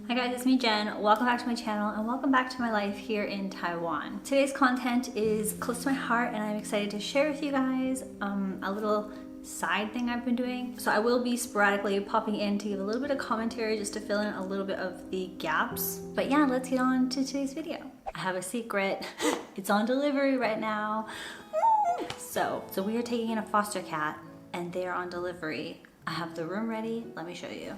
Hi guys, it's me Jen. Welcome back to my channel and welcome back to my life here in Taiwan. Today's content is close to my heart and I'm excited to share with you guys a little side thing I've been doing. So I will be sporadically popping in to give a little bit of commentary just to fill in a little bit of the gaps. But yeah, let's get on to today's video. I have a secret. It's on delivery right now. So we are taking in a foster cat and they are on delivery. I have the room ready. Let me show you.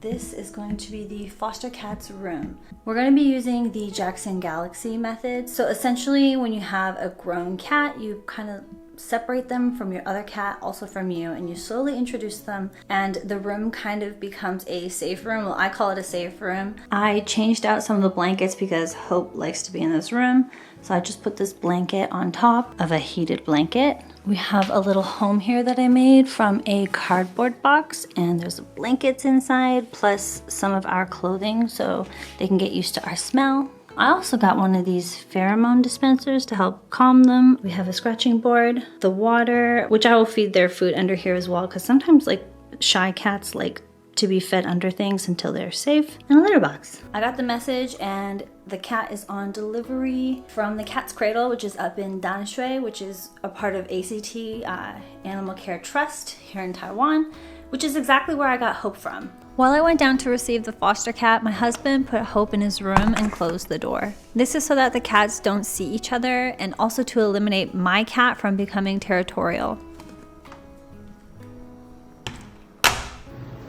This is going to be the foster cat's room. We're going to be using the Jackson Galaxy method. So essentially when you have a grown cat, you kind of separate them from your other cat, also from you, and you slowly introduce them and the room kind of becomes a safe room. Well, I call it a safe room. I changed out some of the blankets because Hope likes to be in this room. So I just put this blanket on top of a heated blanket. We have a little home here that I made from a cardboard box and there's blankets inside plus some of our clothing so they can get used to our smell. I also got one of these pheromone dispensers to help calm them. We have a scratching board, the water, which I will feed their food under here as well because sometimes like shy cats like to be fed under things until they're safe, and a litter box. I got the message and the cat is on delivery from the Cat's Cradle, which is up in Danshui, which is a part of ACT, Animal Care Trust here in Taiwan, which is exactly where I got Hope from. While I went down to receive the foster cat, my husband put Hope in his room and closed the door. This is so that the cats don't see each other and also to eliminate my cat from becoming territorial.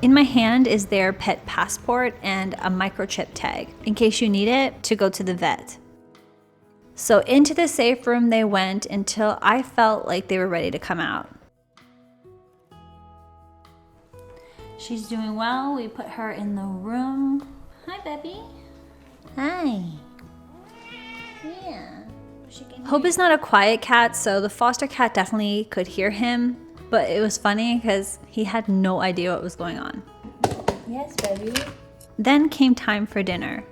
In my hand is their pet passport and a microchip tag in case you need it to go to the vet. So into the safe room they went until I felt like they were ready to come out. She's doing well. We put her in the room. Hi, Bebby. Hi. Yeah. Hope is not a quiet cat, so the foster cat definitely could hear him. But it was funny because he had no idea what was going on. Yes, baby. Then came time for dinner.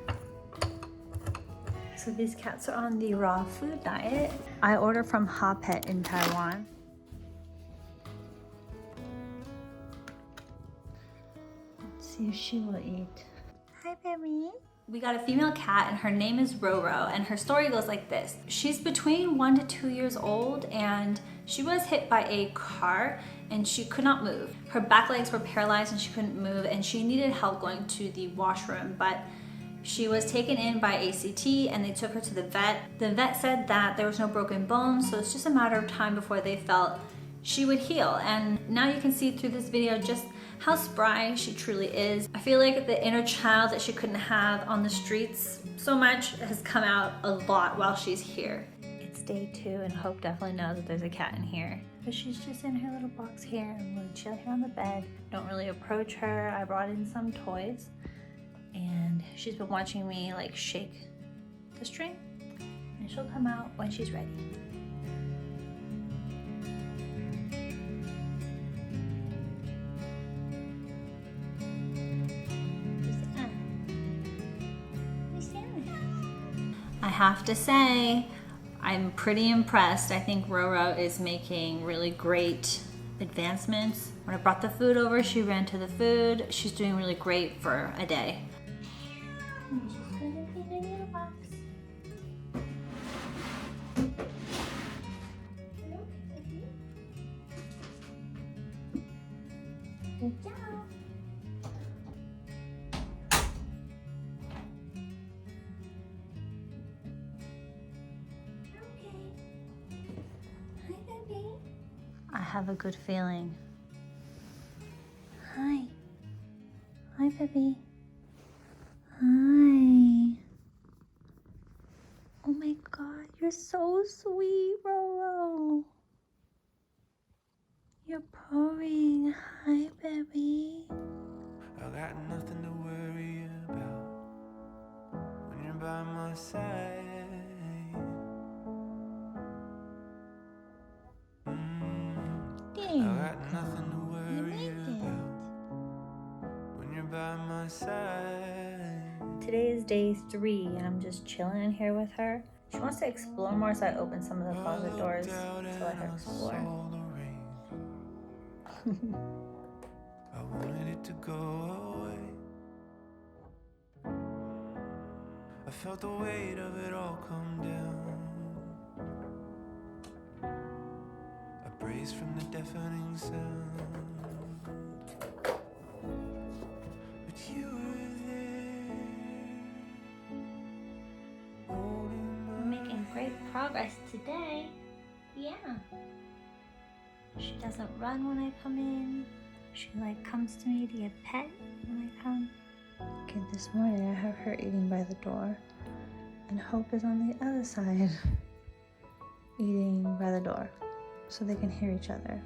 So these cats are on the raw food diet. I order from Ha Pet in Taiwan. Let's see if she will eat. Hi, baby. We got a female cat and her name is Roro and her story goes like this. She's between 1 to 2 years old and she was hit by a car and she could not move. Her back legs were paralyzed and she couldn't move and she needed help going to the washroom, but she was taken in by ACT and they took her to the vet. The vet said that there was no broken bones, so it's just a matter of time before they felt she would heal. And now you can see through this video just how spry she truly is. I feel like the inner child that she couldn't have on the streets so much has come out a lot while she's here. It's day 2 and Hope definitely knows that there's a cat in here. But she's just in her little box here and we'll chill here on the bed. Don't really approach her. I brought in some toys and she's been watching me like shake the string and she'll come out when she's ready. I have to say, I'm pretty impressed. I think Roro is making really great advancements. When I brought the food over, she ran to the food. She's doing really great for a day. She's gonna be in a little box. Good job. I have a good feeling. Hi. Hi, baby. Hi. Oh my God, you're so sweet, Roro. You're purring. Hi, baby. I got nothing to worry about when you're by my side. I got nothing to worry about when you're by my side. Today is day 3 and I'm just chilling in here with her. She wants to explore more, so I opened some of the closet doors to let her explore. I wanted it to go away. I felt the weight of it all come down. I braced from the deafening sound. But you were there, holding my We're making great progress today. Yeah. She doesn't run when I come in. She comes to me to get pet when I come. Okay, this morning I have her eating by the door, and Hope is on the other side eating by the door so they can hear each other.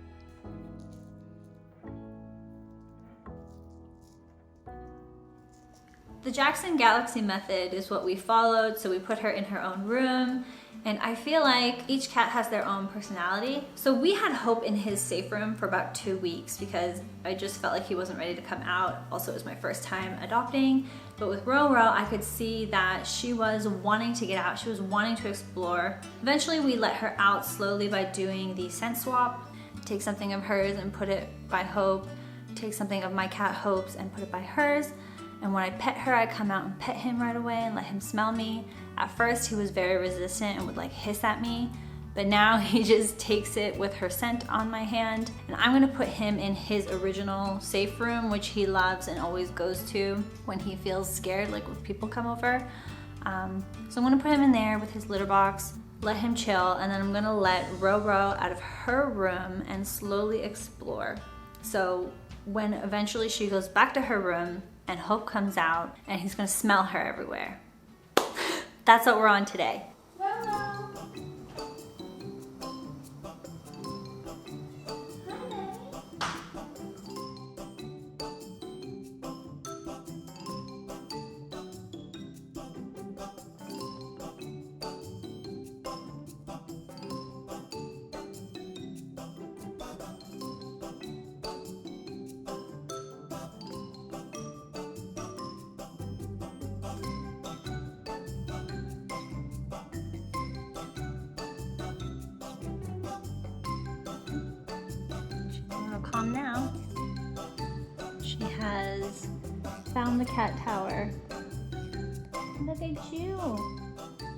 The Jackson Galaxy method is what we followed, so we put her in her own room, and I feel like each cat has their own personality. So we had Hope in his safe room for about 2 weeks because I just felt like he wasn't ready to come out. Also, it was my first time adopting, but with Roro, I could see that she was wanting to get out. She was wanting to explore. Eventually, we let her out slowly by doing the scent swap. Take something of hers and put it by Hope. Take something of my cat Hope's and put it by hers. And when I pet her, I come out and pet him right away and let him smell me. At first, he was very resistant and would hiss at me, but now he just takes it with her scent on my hand. And I'm gonna put him in his original safe room, which he loves and always goes to when he feels scared, when people come over. So I'm gonna put him in there with his litter box, let him chill, and then I'm gonna let Roro out of her room and slowly explore. So when eventually she goes back to her room, and Hope comes out, and he's gonna smell her everywhere. That's what we're on today. Calm now. She has found the cat tower. Look at you.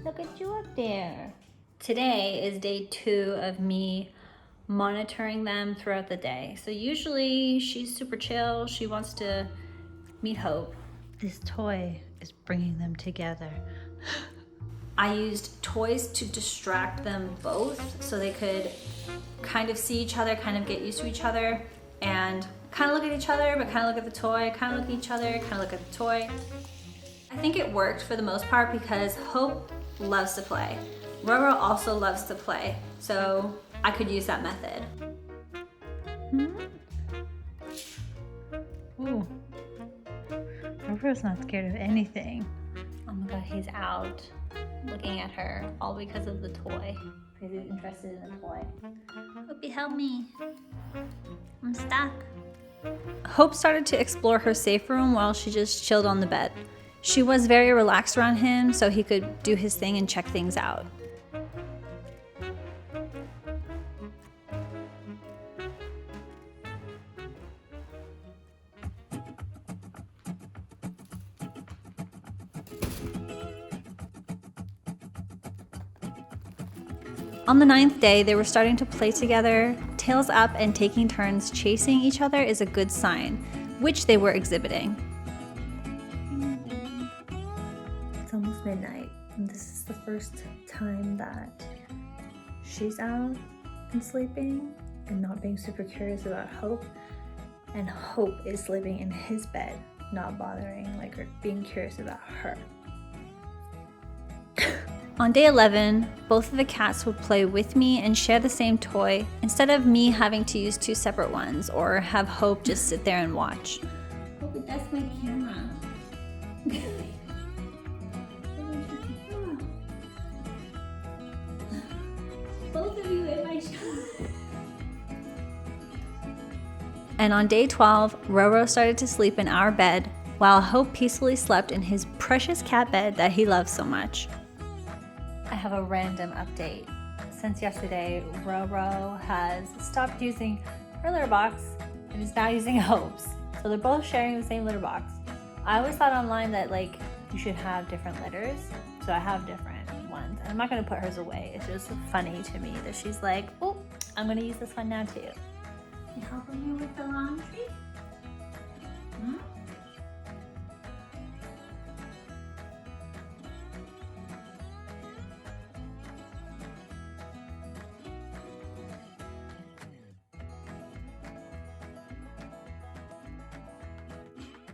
Look at you up there. Today is day 2 of me monitoring them throughout the day. So usually she's super chill. She wants to meet Hope. This toy is bringing them together. I used toys to distract them both so they could kind of see each other, kind of get used to each other, and kind of look at each other, but kind of look at the toy, kind of look at each other, kind of look at the toy. I think it worked for the most part because Hope loves to play. Roro also loves to play, so I could use that method. Ooh. Roro's not scared of anything. Oh my god, he's out looking at her, all because of the toy. Because he's interested in the toy. Hope you help me. I'm stuck. Hope started to explore her safe room while she just chilled on the bed. She was very relaxed around him, so he could do his thing and check things out. On the 9th day, they were starting to play together. Tails up and taking turns chasing each other is a good sign, which they were exhibiting. It's almost midnight, and this is the first time that she's out and sleeping and not being super curious about Hope, and Hope is sleeping in his bed, not bothering or being curious about her. On day 11, both of the cats would play with me and share the same toy instead of me having to use 2 separate ones or have Hope just sit there and watch. Hope, that's my camera. Both of you in my shot. And on day 12, Roro started to sleep in our bed while Hope peacefully slept in his precious cat bed that he loves so much. I have a random update. Since yesterday, Roro has stopped using her litter box and is now using Hope's. So they're both sharing the same litter box. I always thought online that like you should have different litters, so I have different ones. And I'm not gonna put hers away. It's just funny to me that she's like, oh, I'm gonna use this one now too. You helping me with the laundry? Hmm?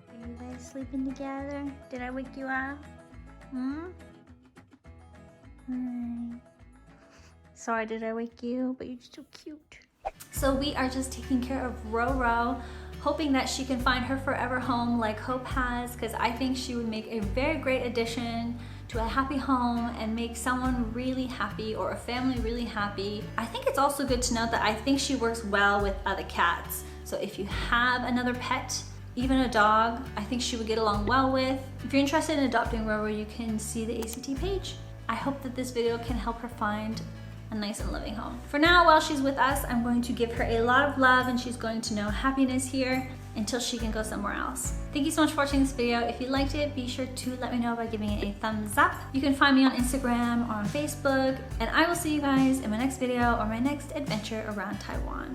Are you guys sleeping together? Did I wake you up? Hmm? Hi. Sorry, did I wake you? But you're so cute. So we are just taking care of Roro, hoping that she can find her forever home like Hope has, because I think she would make a very great addition to a happy home and make someone really happy or a family really happy. I think it's also good to note that I think she works well with other cats. So if you have another pet, even a dog, I think she would get along well with. If you're interested in adopting Roro, you can see the ACT page. I hope that this video can help her find a nice and loving home. For now, while she's with us, I'm going to give her a lot of love and she's going to know happiness here until she can go somewhere else. Thank you so much for watching this video. If you liked it, be sure to let me know by giving it a thumbs up. You can find me on Instagram or on Facebook, and I will see you guys in my next video or my next adventure around Taiwan.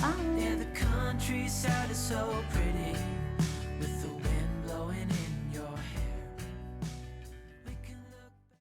Bye. Yeah, the countryside is so pretty.